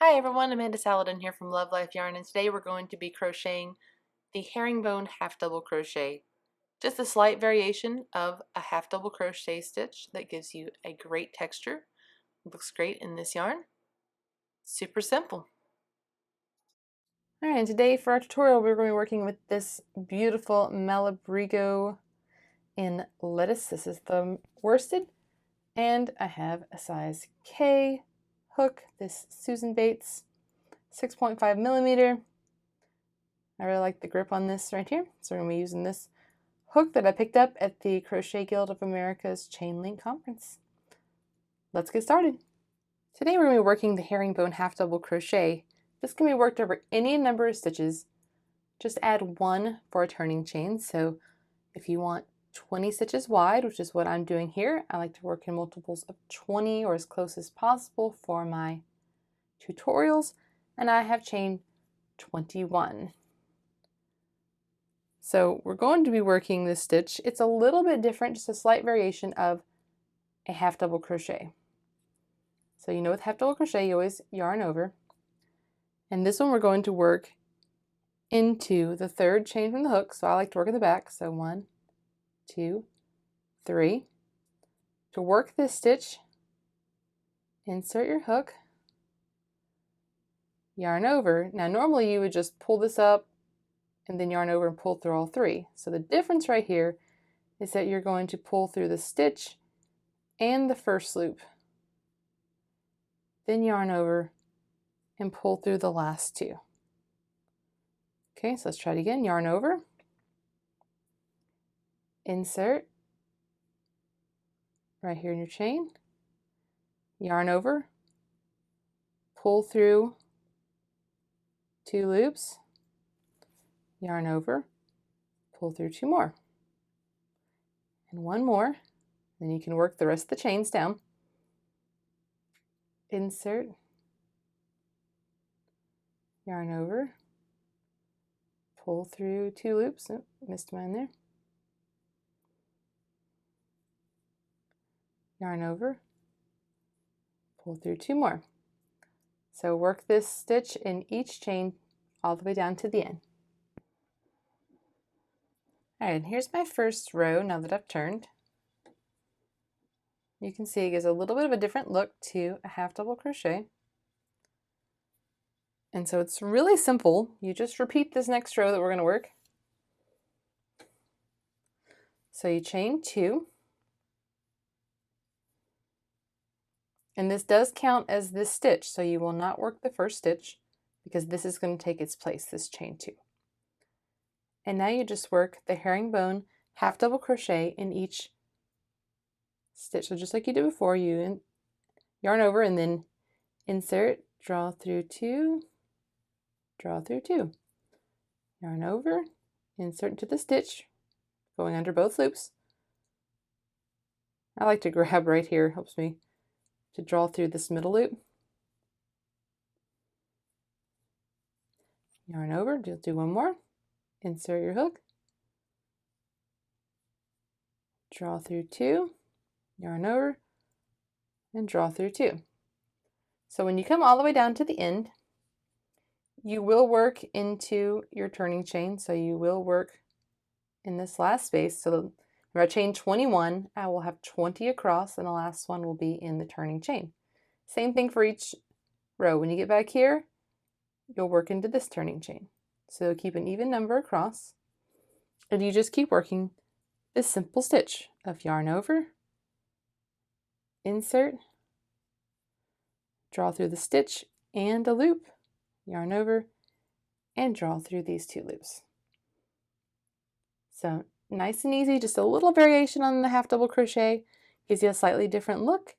Hi everyone, Amanda Saladin here from Love Life Yarn, and today we're going to be crocheting the herringbone half double crochet. Just a slight variation of a half double crochet stitch that gives you a great texture. It looks great in this yarn. Super simple. Alright, and today for our tutorial we're going to be working with this beautiful Malabrigo in lettuce. This is the worsted, and I have a size K hook, this Susan Bates 6.5 millimeter. I really like the grip on this right here, so we're going to be using this hook that I picked up at the Crochet Guild of America's Chain Link Conference. Let's get started. Today we're going to be working the herringbone half double crochet. This can be worked over any number of stitches. Just add one for a turning chain. So if you want 20 stitches wide, which is what I'm doing here, I like to work in multiples of 20 or as close as possible for my tutorials, and I have chain 21. So we're going to be working this stitch. It's a little bit different, just a slight variation of a half double crochet. So you know with half double crochet you always yarn over, and this one we're going to work into the third chain from the hook. So I like to work in the back, so 1, 2, 3. To work this stitch, insert your hook, yarn over. Now normally you would just pull this up and then yarn over and pull through all 3. So the difference right here is that you're going to pull through the stitch and the first loop, then yarn over and pull through the last 2. Okay, so let's try it again. Yarn over, insert right here in your chain, yarn over, pull through 2 loops, yarn over, pull through 2 more, and 1 more. Then you can work the rest of the chains down. Insert, yarn over, pull through 2 loops. Oh, missed mine there. Yarn over, pull through 2 more. So work this stitch in each chain all the way down to the end. Alright, and here's my first row now that I've turned. You can see it gives a little bit of a different look to a half double crochet. And so it's really simple. You just repeat this next row that we're going to work. So you chain 2. And this does count as this stitch, so you will not work the first stitch because this is going to take its place, this chain 2. And now you just work the herringbone half double crochet in each stitch. So just like you did before, you yarn over and then insert, draw through 2, draw through 2. Yarn over, insert into the stitch, going under both loops. I like to grab right here, helps me to draw through this middle loop. Yarn over, do 1 more, insert your hook, draw through 2, yarn over, and draw through 2. So when you come all the way down to the end, you will work into your turning chain. So you will work in this last space. So for chain 21, I will have 20 across, and the last one will be in the turning chain. Same thing for each row. When you get back here, you'll work into this turning chain. So keep an even number across, and you just keep working this simple stitch of yarn over, insert, draw through the stitch and a loop, yarn over, and draw through these 2 loops. So nice and easy, just a little variation on the half double crochet, gives you a slightly different look,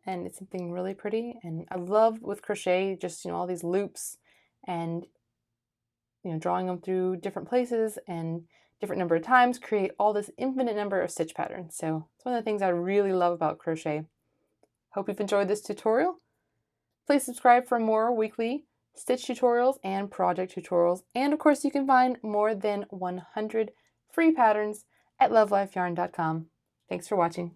and it's something really pretty. And I love with crochet just all these loops and drawing them through different places and different number of times create all this infinite number of stitch patterns. So it's one of the things I really love about crochet. Hope you've enjoyed this tutorial. Please subscribe for more weekly stitch tutorials and project tutorials. And of course, you can find more than 100 free patterns at lovelifeyarn.com. Thanks for watching.